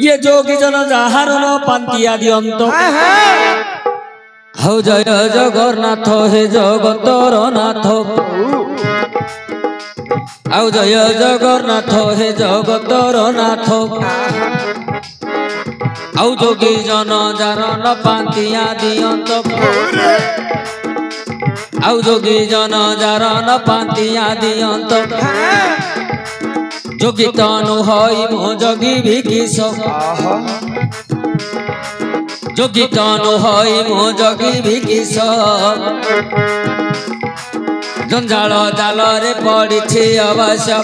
ये जोगी जन जाहार न पांतिया दियंत हौ जय जगन्नाथ हे जगतर नाथ हौ जय जगन्नाथ हे जगतर नाथ हौ जोगी जन जार न पांतिया दियंत हौ जोगी जन जार न पांतिया दियंत जोगी तनु हई मो जोगी भिकिस जोगी तनु हई मो जोगी भिकिस जंजाल जाल रे पड़ी अवश्य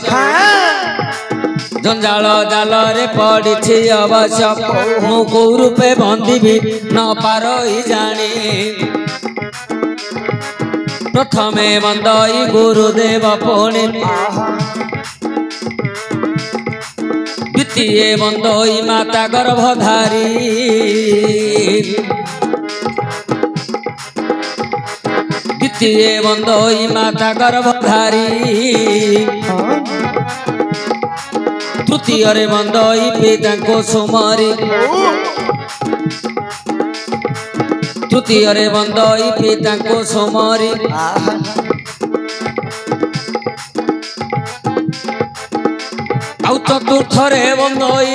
जंजाल जाल रे पड़ी अवश्य मु को रूपे बंदी भी न पारई जानी प्रथमे बंदई गुरुदेव पुणी द्वितीय बंदई माता गर्भधारी द्वितीय बंदई माता गर्भधारी तृतीय रे बंदई पिता को सुमरी तृतीय रे बंदई पिता को सुमरी आउ चतुर्थ रे बंदई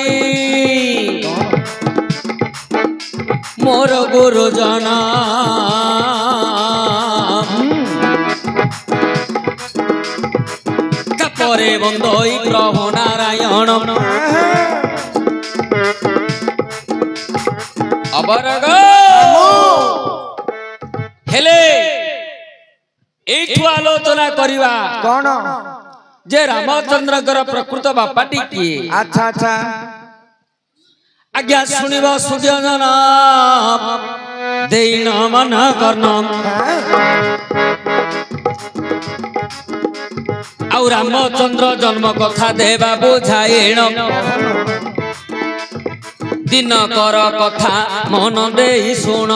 मोर गुरुजन तापरे बंदई प्रभु नारायण अबरग हेले एठु आलोचना करिवा कौन जे रामचंद्र प्रकृत बापाटी किए अच्छा अच्छा आज्ञा सुनिब सुजन देन मन कर्म आउ रामचंद्र जन्म कथा देवा बुझाएण दिन कर कथा मन दे शुण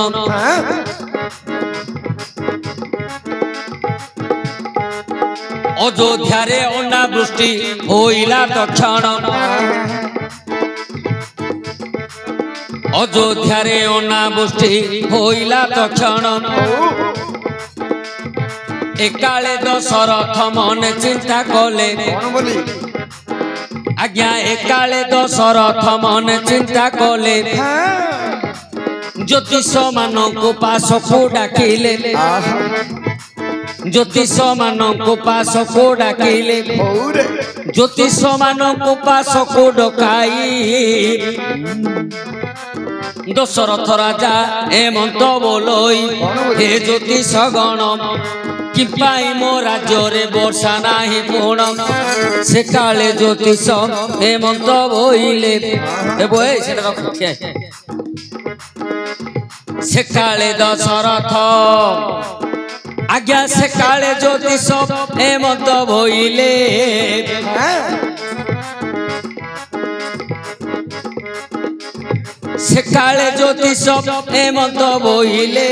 अयोध्या रे अनावृष्टि होइला तक्षण अयोध्या रे अनावृष्टि होइला तक्षण एकाले दशरथ मन चिंता कले आज्ञा एकाले दशरथ मन चिंता कले ज्योतिष मानक पास को डाकिले ज्योतिष मानक पास को डाकिले ज्योतिष मानक पास को डकाई दशरथ राजा एमंत बोलोई हे ज्योतिष गण कि पाई मो राज्य रे वर्षा नाही पूर्ण से काले ज्योतिष हेमंत बोइले बोए सेटा रखिए से काले दशरथ आज्ञा से काले ज्योतिष हेमंत बोइले से काले ज्योतिष हेमंत बोइले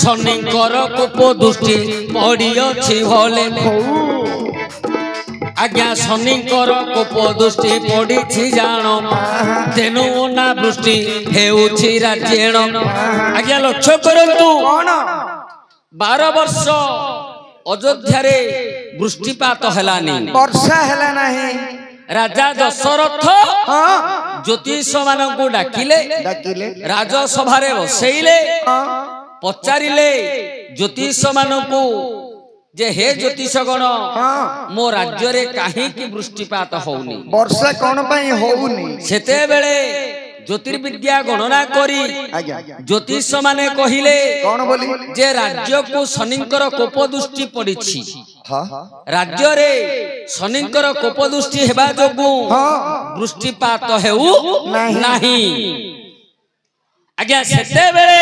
शनिकर कोप दृष्टि पड़ी अच्छी भले आज्ञा शनिकर कोप दृष्टि पड़ी जान तेणु अनावृष्टि हेउछि राज्येण आज्ञा लक्ष्य करंतु 12 वर्ष अयोध्या रे वृष्टिपात हेलानी वर्षा हेला नहीं राजा दशरथ ज्योतिष मानकु डाकिले राजसभा रे बसैले पचारिले ज्योतिष मानकु जे हे ज्योतिष गण मो राज्य रे काहे की वृष्टिपात होउनी वर्षा कोन पई होउनी सेते बेले ज्योतिर्विद्या गणना करी ज्योतिष माने कहिले कोन बोली जे राज्य को शनिकर कोप दृष्टि पड़िछि राज्य रे शनिकर कोप दृष्टि हेबा जोगु वृष्टिपात हेउ नाही आज्ञा सेते बेले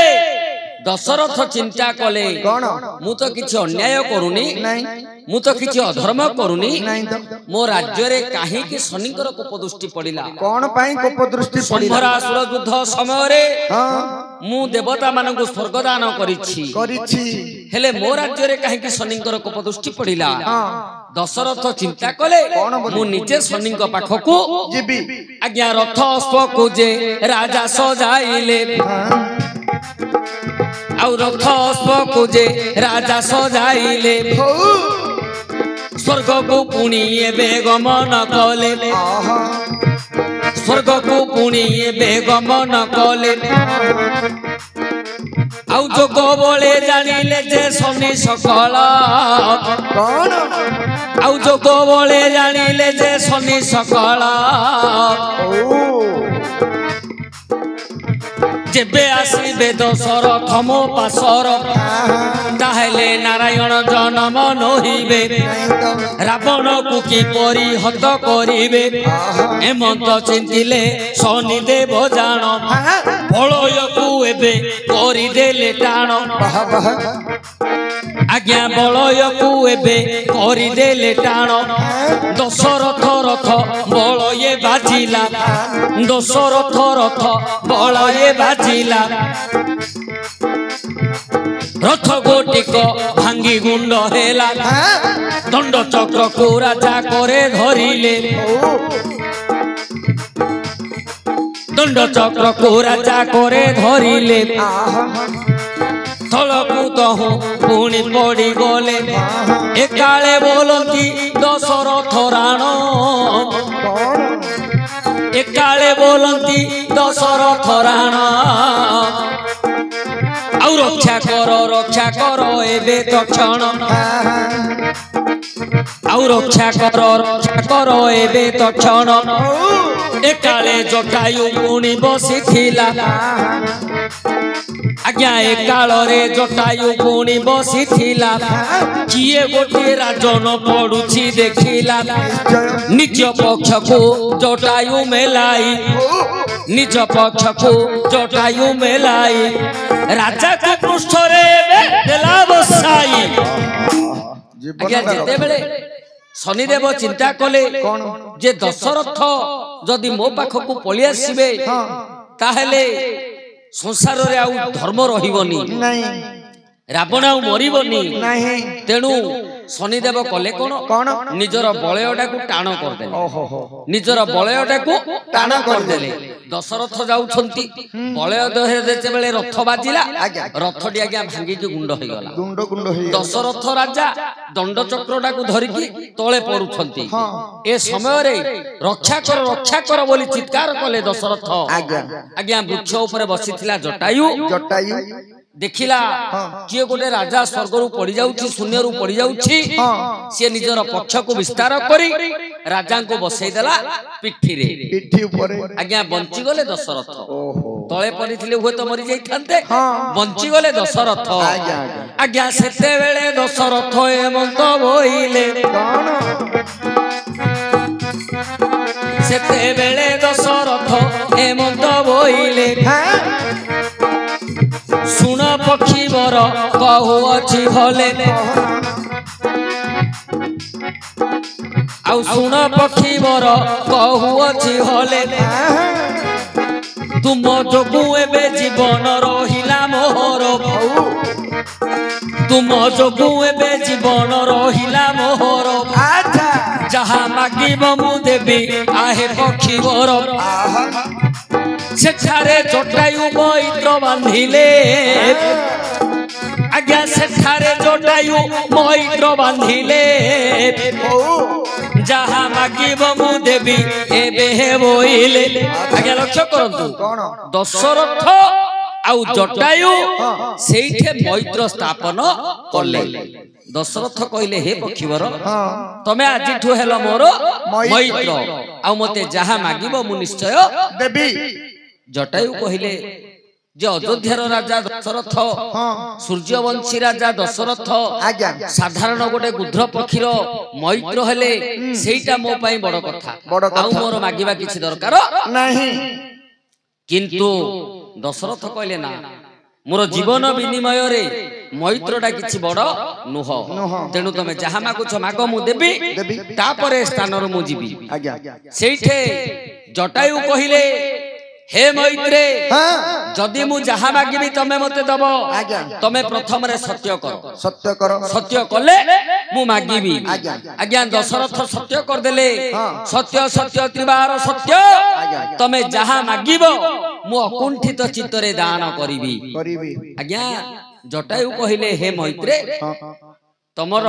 दशरथ चिंता कले कौन मु तो किछि अन्याय करूनी नहीं मु तो किछि अधर्म करूनी नहीं तो मो राज्य रे काहे कि शनिकर कोप दृष्टि पड़िला कौन पाई कोप दृष्टि पड़िला संभरासुर युद्ध समय रे हां मु देवता मानकु स्वर्ग दान करिछि हेले मो राज्य रे काहे कि शनिकर कोप दृष्टि पड़िला दशरथ चिंता कले मु निजे शनिक पाखकु जीबी आज्ञा रथ अश्व जे राजा सजाइले आउ रथ अश्व जे राजा सजाइले स्वर्ग को पुणी एबे गमन कले स्वर्ग को पुणी एबे गमन कले आउ जोग बळे जानिले जे शनि सकल कौन आउ जोग बळे जानिले जे शनि सकल जेबे आसीबे दशरथ मो पासर ताहेले नारायण जन्म नहिबे रावण को किपरि हत करिबे हेमंत चिंतिले शनि देव जान प्रलय को एबे करि देले टाण आज्ञा बलय को एबे करि देले टाण दशरथ रथ बलये बाजिला दशरथ रथ बलये बाजिला रथ गोटिक भांगी गुंड हेला दंड चक्र को राजा करे धरिले दंड चक्र को राजा करे धरिले थलकू तहु पुणी पड़ी गले एकाले बोलती दशरथ राण एकाले बोलती दशरथ राण आउ रक्षा कर एबे तक्षण आउ रक्षा कर एबे तक्षण एकाले जटायु पुणी बसिथिला आज्ञा एकाल रे जटायु पुणी बसिथिला किए गोटे राजन पड़ुछि देखिला निज पक्ष को जटायु मेलाई निज पक्ष को जटायु मेलाई राजा को पृष्ठ रे देला बसाई आज्ञा जेते बेले शनिदेव चिंता कले जे दशरथ जदि मो पाख को पळि आसीबे ताहेले संसार रे आउ धर्म रहिबनी नहीं रावण आउ मरिबनी नहीं तेणु शनिदेव कले कोन निजर बलयटा को टाण कर देले निजर बलयटा को टाण कर देले दशरथ जाउछंती बलय देहे जेते बेले रथ बाजिला रथटी आज्ञा भांगी के गुंड होई गला गुंड होई दशरथ राजा दंड चक्रटा को धरिकी तळे पड़ुछंती ए समय रे रक्षा कर बोली चित्कार कले दशरथ आज्ञा वृक्ष ऊपर बसिथिला जटायु देखिला किए गोटे राजा स्वर्ग रु पड़ी जाउछि शून्य रु पड़ी जाउछि से निजर पक्ष को विस्तार करी राजा को बसई देला पिठी ऊपर आज्ञा बंची गले दशरथ तळे पड़िथिले हुए तो मरि जाइथांते बंची गले दशरथ आज्ञा सेते बेले दशरथ हेमंत बोइले सेते बेले दशरथ हेमंत बोइले सुन पक्षी बर कहु अछि भले आउ सुन पक्षी बर कहु अछि भले तुम जोगु एबे जीवन रहिला मोहर तुम जोगु एबे जीवन रहिला मोहर जहा मागिब मु देबी आहे पक्षी बर सेठारे जटायु मैत्र बांधिले आज्ञा सेठारे जटायु मैत्र बांधिले जहा मागिब मु देबी एबे बोइले आज्ञा लक्ष्य करंतु दशरथ आउ जटायु सेठे मैत्र स्थापन करले दशरथ कहले हे पक्षीवर तमे आजिठु हेलो मोर मैत्र आउ मते जहा मागिब मु निश्चय देबी जटायु कहले जे अयोध्यार राजा दशरथ सूर्यवंशी राजा दशरथ साधारण गोटे गुध्र पक्षीर मैत्र हेले सेटा मो पई बड़ कथा आउ मोर मागिबा किछि दरकार नाही किंतु दशरथ कहले ना मोर जीवन विनिमय रे मैत्रटा किछि बड़ नुह तेणु तमे जहा मागुछ माग मु देबी तापरे स्थान रो मु जीबी आज्ञा सेठे जटायु कहिले हे मैत्रे जदि मु जहा मागिबी तमे मते दबो तमे प्रथम रे सत्य करो सत्य कले मु मागिबी आज्ञा दशरथ सत्य कर देले सत्य सत्य त्रिबार सत्य तमे जहा मागिबो मु अकुंठित चित्तरे दान करिबी आज्ञा जटायु कहिले हे मैत्रे तमर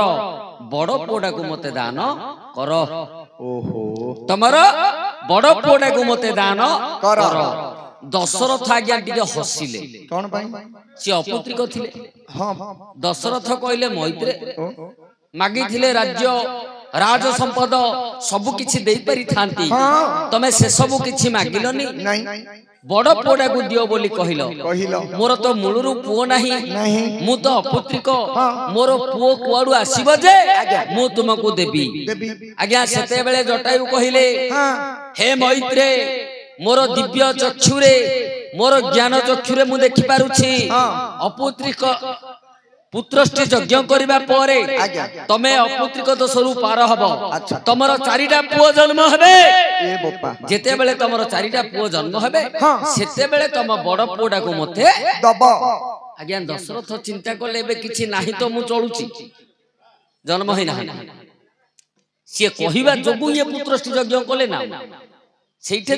बड़ पुओटा को मते दान कर तमर बड़ पुओटा को मते दान कर दशरथ आज्ञा टिके हसिले कोन पई से अपुत्रिक थिले दशरथ कहिले मैत्रे मागी थिले राज्य राज संपद सब किछि देई परि थांती तमे से सब किछि मागिलनी बड़ पुओटा को दियो बोली कहिलो मोर तो मूलरू पुओ नाही मु तो अपुत्रिक मोर पुओ कुआडू आसीबो जे मु तुमको देबी आज्ञा सेते बेले जटायु कहिले हे मैत्रे मोर दिव्य चक्षुरे मोर ज्ञान चक्षुरे मु देखि पारुछि अपुत्रिक पुत्रष्टि यज्ञ करबा परे तमे अपुत्रिक दोषरु पार हबो तमरो चारिटा पुओ जन्म हेबे ए बोपा जेते बेले तमरो चारिटा पुओ जन्म हेबे सेते बेले तम बड़ पुओटा को मते दबो आज्ञा दशरथ चिंता करले एबे किछि नाही तो मु चलुछि जन्म होई नाही से कहिबा जोगु ये पुत्रष्टि यज्ञ कले ना सेठे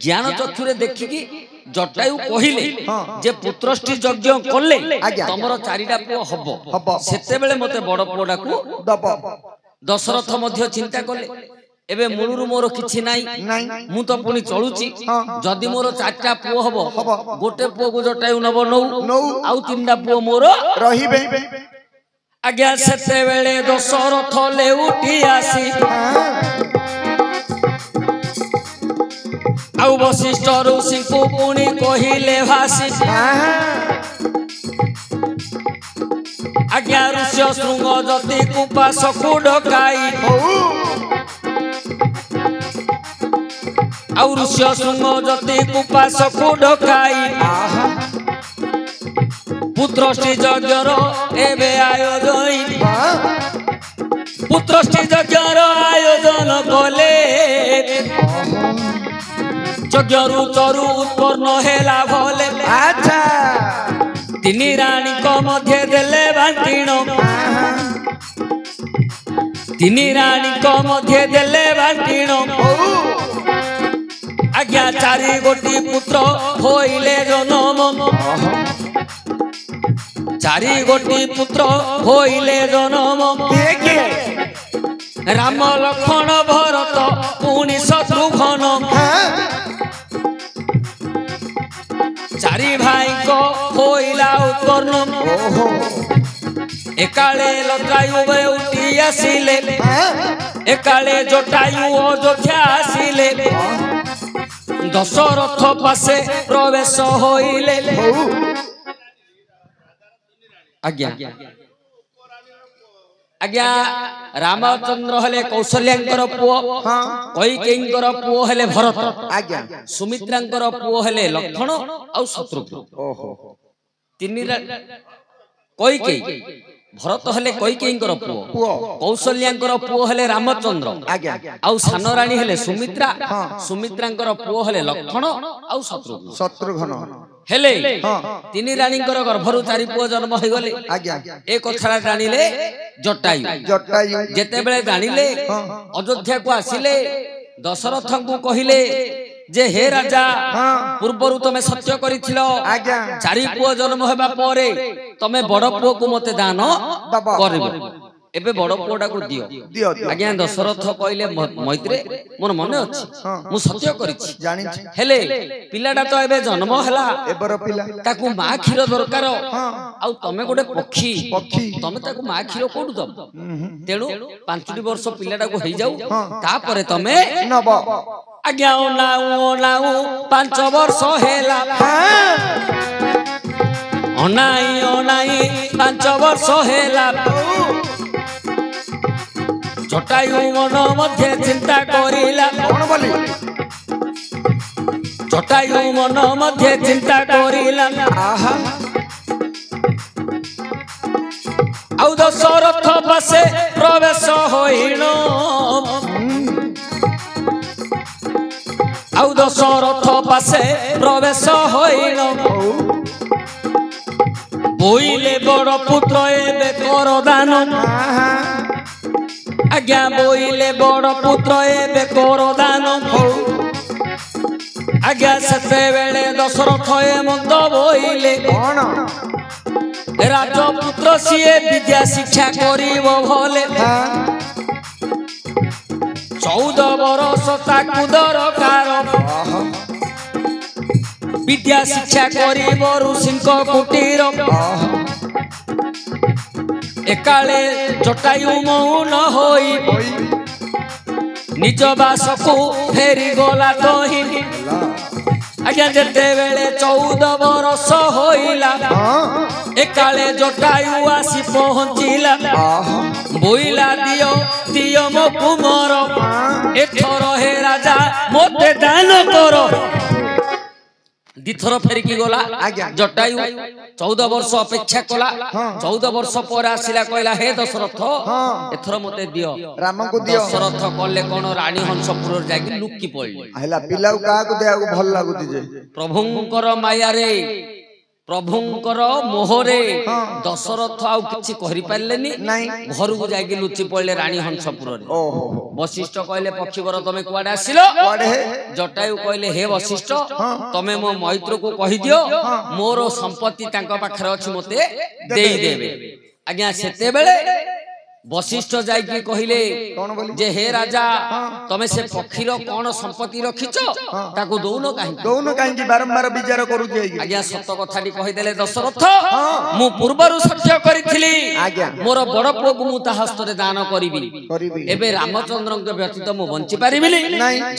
ज्ञान चक्षुरे देखिकी जटायु कहिले जे पुत्रष्टि यज्ञ कले तमरो चारिटा पुओ हबो सेते बेले मते बड़ पुओटा को दबो दशरथ मध्य चिंता कले एबे मूलरू मोर किछि नाही मु तो पुनी चलुची जदी मोर चारटा पुओ हबो गोटे पुओ को जटायु नबो नौ आउ तीनटा पुओ मोर रहिबे आज्ञा सेते बेले दशरथ ले उठी आसी आउ वशिष्ठ ऋषि को पुणी कहिले भासी आज्ञा ऋष्य शृंग जति कुपास को डकाई आउ ऋष्य शृंग जति कुपास को डकाई पुत्रष्टि यज्ञर एबे आयोजन पुत्रष्टि यज्ञर आयोजन कले यज्ञरु चरु उत्पन्न हेला भले अच्छा तीन रानी को मध्य देले बांटिण तीन रानी को मध्य देले बांटिण आज्ञा चारि गोटी पुत्र होइले जन्म चारि गोटी पुत्र होइले जन्म राम लक्ष्मण भरत पुनि शत्रुघ्न चारि भाई को होइला उत्पन्न एकाले लतायु उठी आसिले एकाले जटायु अयोध्या आसिले दशरथ पासे प्रवेश होइले आज्ञा आज्ञा रामचंद्र हेले कौशल्यांकर पुओ कैकेयींकर पुओ हेले भरत आज्ञा सुमित्रांकर पुओ हेले लक्ष्मण और शत्रुघ्न ओहो तीन कैकेयी भरत हेले कैकेयींकर पुओ कौशल्यांकर पुओ हेले रामचंद्र आज्ञा आउ सान रानी हेले सुमित्रा सुमित्रांकर पुओ हेले लक्ष्मण और शत्रुघ्न हेले तीन रानींकर गर्भरु चारि पुओ जन्म होई गले आज्ञा ए कथरा जानिले जटायु जेते बेले जानिले अयोध्या को आसिले दशरथ को कहिले जे हे राजा पूर्वरु तमे सत्य करिथिलो आज्ञा चारि पुओ जन्म हेबा परे तमे बड़ पुओ को मते दान करबो एबे बड़ पुओटा को दियो आज्ञा दशरथ कहिले मैत्रे मोर मने अछि मु सत्य करिछि जानिछि हेले पिलाडा तो एबे जन्म हला एबर पिला ताकू मा खीर दरकार आउ तमे गोटे पक्षी तमे ताकू मा खीर कोडु दब तेनु 5 वर्ष पिलाडा को हेई जाऊ तापरे तमे नब आज्ञा ओनाऊ 5 वर्ष हेला ओनाई 5 वर्ष हेला जटायु मन मध्य चिंता करिला कोन बोली जटायु मन मध्य चिंता करिला आहा ଆଉ ଦଶରଥ ପାଶେ ପ୍ରବେଶ ହୋଇଣ ଆଉ ଦଶରଥ ପାଶେ ପ୍ରବେଶ ହୋଇଣ ବୋଇଲେ ବଡ଼ ପୁତ୍ର ଏବେ କର ଦାନ ଆଜ୍ଞା ବୋଇଲେ ବଡ଼ ପୁତ୍ର ଏବେ କର ଦାନ ଆଜ୍ଞା ସେତେବେଳେ ଦଶରଥ ଏମନ୍ତ ବୋଇଲେ ରାଜପୁତ୍ର ସିଏ ବିଦ୍ୟା ଶିକ୍ଷା କରିବ ଭଲେ 14 ବରଷ ତାକୁ ଦରକାର ବିଦ୍ୟା ଶିକ୍ଷା କରିବ ଋଷିଙ୍କ କୁଟୀର ଏକାଳେ ଜଟାୟୁ ମୌନ ହୋଇ ନିଜ ବାସକୁ ଫେରିଗଲା ତହିଁ ଆଜ୍ଞା ଯେତେବେଳେ 14 ବରଷ ହୋଇଲା ଏକାଳେ ଜଟାୟୁ ଆସି ପହଞ୍ଚିଲା ବୋଇଲା ଦିଅ ଦିଅ ମୋ କୁମର ଏଥର ହେ ରାଜା ମୋତେ ଦାନ କର ଦିଥର ଫେରିକି ଗଲା ଜଟାୟୁ 14 ବର୍ଷ ଅପେକ୍ଷା କଲା 14 ବର୍ଷ ପରେ ଆସିଲା କହିଲା ହେ ଦଶରଥ ଏଥର ମୋତେ ଦିଅ ରାମକୁ ଦିଅ ଦଶରଥ କଲେ କଣ ରାଣୀ ହଂସପୁରରେ ଯାଇକି ଲୁକି ପଡିଲେ ହେଲା ପିଲାକୁ କାହାକୁ ଦେବାକୁ ଭଲ ଲାଗୁଛି ଯେ ପ୍ରଭୁଙ୍କର ମାୟାରେ ପ୍ରଭୁଙ୍କର ମୋହରେ ଦଶରଥ ଆଉ କିଛି କରିପାରିଲେନି ଘରକୁ ଯାଇକି ଲୁଚି ପଡିଲେ ରାଣୀ ହଂସପୁରରେ ବଶିଷ୍ଠ କହିଲେ ପକ୍ଷୀବର ତମେ କୁଆଡେ ଆସିଲ ଜଟାୟୁ କହିଲେ ହେ ବଶିଷ୍ଠ ତମେ ମୋ ମୈତ୍ରକୁ କହିଦିଅ ମୋର ସମ୍ପତ୍ତି ତାଙ୍କ ପାଖରେ ଅଛି ମୋତେ ଦେଇଦେବେ ଆଜ୍ଞା ସେତେବେଳେ ବଶିଷ୍ଠ ଯାଇକି କହିଲେ ଯେ ହେ ରାଜା ତମେ ସେ ପକ୍ଷୀର କଣ ସମ୍ପତ୍ତି ରଖିଛ ତାକୁ ଦଉନ କାହିଁକି ବାରମ୍ବାର ବିଚାର କରୁଛି ଆଜ୍ଞା ସତ କଥାଟି କହିଦେଲେ ଦଶରଥ ମୁଁ ପୂର୍ବରୁ ସତ୍ୟ କରିଥିଲି ମୋର ବଡ ପୁଅକୁ ମୁଁ ତା ହସ୍ତରେ ଦାନ କରିବି ଏବେ ରାମଚନ୍ଦ୍ରଙ୍କ ବ୍ୟତୀତ ମୁଁ ବଞ୍ଚି ପାରିବିନି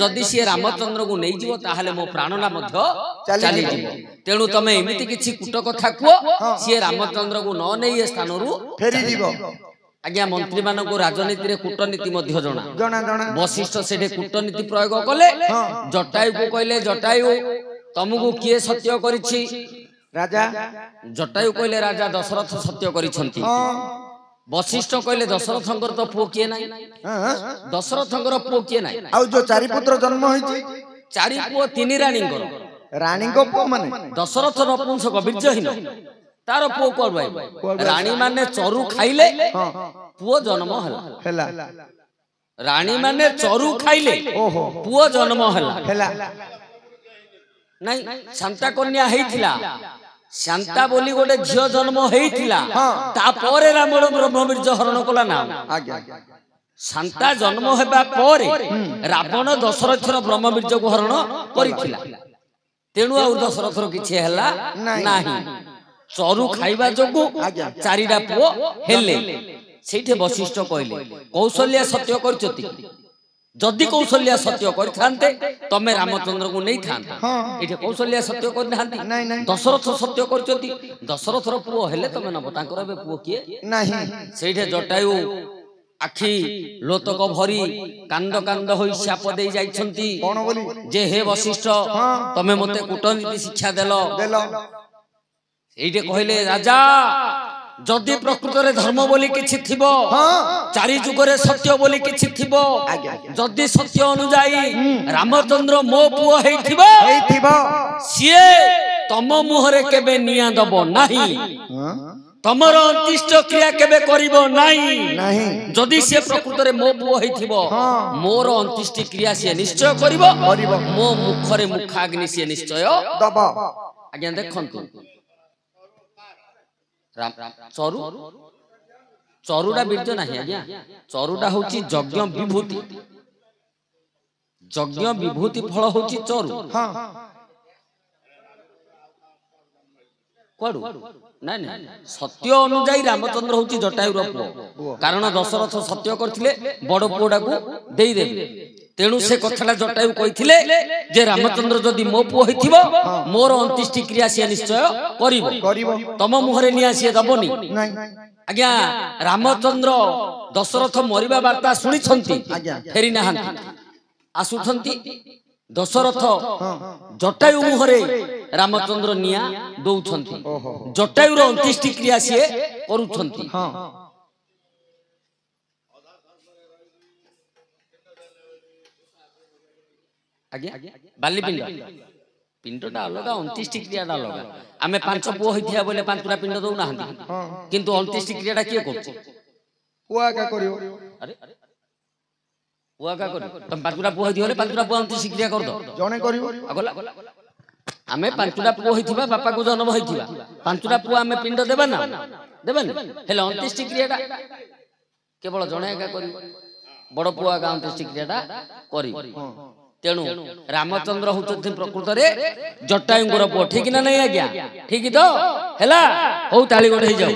ଯଦି ସିଏ ରାମଚନ୍ଦ୍ରକୁ ନେଇଯିବ ତାହେଲେ ମୋ ପ୍ରାଣଟା ମଧ୍ୟ ଚାଲିଯିବ ତେଣୁ ତମେ ଏମିତି କିଛି କୂଟ କଥା କୁହ ସିଏ ରାମଚନ୍ଦ୍ରକୁ ନ ନେଇ ଏ ସ୍ଥାନରୁ ଫେରିଯିବ ଆଜ୍ଞା ମନ୍ତ୍ରୀ ମାନଙ୍କୁ ରାଜନୀତିରେ କୂଟନୀତି ମଧ୍ୟ ଜଣା ବଶିଷ୍ଠ ସେଠି କୂଟନୀତି ପ୍ରୟୋଗ କଲେ ଜଟାୟୁକୁ କହିଲେ ଜଟାୟୁ ତମକୁ କିଏ ସତ୍ୟ କରିଛି ରାଜା ଜଟାୟୁ କହିଲେ ରାଜା ଦଶରଥ ସତ୍ୟ କରିଛନ୍ତି ବଶିଷ୍ଠ କହିଲେ ଦଶରଥଙ୍କର ତ ପୁଅ କିଏ ନାହିଁ ଦଶରଥଙ୍କର ପୁଅ କିଏ ନାହିଁ ଆଉ ଯୋଉ 4 ପୁତ୍ର ଜନ୍ମ ହେଇଛି 4 ପୁଅ 3 ରାଣୀଙ୍କ ପୁଅ ମାନେ ଦଶରଥ ନପୁଂସକ ବୀର୍ଯ୍ୟହୀନ तार पुओ कोड भाई रानी माने चरु खाइले पुओ जन्म हला रानी माने चरु खाइले पुओ जन्म हला नहीं शांता कन्या हेइथिला शांता बोली गोटे झियो जन्म हेइथिला ता परे रावण ब्रह्मवीर्य हरण कला ना शांता जन्म हेबा परे रावण दशरथर ब्रह्मवीर्य को हरण करिथिला तेनु आ दशरथर किछि हला नाही चरु खाइबा जोगु 4टा पुओ हेले सेठे वशिष्ठ कहले कौशल्या सत्य करचती जदि कौशल्या सत्य करथांते तमे रामचंद्र को नै थांता एठे कौशल्या सत्य करथांती दशरथ सत्य करचती दशरथर पुओ हेले तमे नब तांकर बे पुओ किए नाही सेठे जटायु आखी लोतक भरी कांद कांद होई शाप देई जाइछंती कोन बोली जे हे वशिष्ठ तमे मते कूटनीति शिक्षा देलो एइटे कहले राजा जदि प्रकृत रे धर्म बोली किछि थिबो चारि जुगरे सत्य बोली किछि थिबो जदि सत्य अनुजाई रामचंद्र मो पुओ हेइथिबो सिए तम मुहरे केबे निया दबो नाही तमर अंतिष्ट क्रिया केबे करिवो नाही जदि से प्रकृत रे मो पुओ हेइथिबो मोर अंतिष्ट क्रिया से निश्चय करिवो मो मुखरे मुखाग्नि से निश्चय दबो आज्ञा देखंतु चरु चरुडा बीर्ज नाही आज्ञा चरुडा होची यज्ञ विभूति फल होची चरु कोडु नाही नाही सत्य अनुजाई रामचंद्र होची जटायुर पुओ कारण दशरथ सत्य करथिले बड़ पुओडा को देई देबे तेणु से कथाटा जटायु कहिथिले जे रामचंद्र जदि मो पुओ हेथिबो मोर अंतिष्टि क्रिया से निश्चय करिवो तम मुहरे निया से दबोनी आज्ञा रामचंद्र दशरथ मरिबा वार्ता सुनि छंती फेरी नाहंती आसुछंती दशरथ जटायु मुहरे रामचंद्र निया दउछंती जटायुर अंतिष्टि क्रिया से करूछंती आज्ञा बाली पिंड पिंडटा अलग 29 क्रियाटा अलग आमे 5 पुओ होइथिया बोले 5टा पिंड दउ ना किंतु 29 क्रियाटा किए करछ पुआ का करियो अरे पुआ का करियो तुम 5टा पुओ होइथियो 5टा पुओ 29 क्रिया कर दो जने करियो अगला आमे 5टा पुओ होइथिबा बापा को जन्म होइथिबा 5टा पुओ आमे पिंड देबा ना देबन हेले 29 क्रियाटा केवल जने का करियो बड़ पुआ का 29 क्रियाटा करी तेणु रामचंद्र होउछथि प्रकृत रे जटायुंगर पुओ ठीक ना नहीं आज्ञा ठीक तो हैला हो ताली गोड हे जाऊ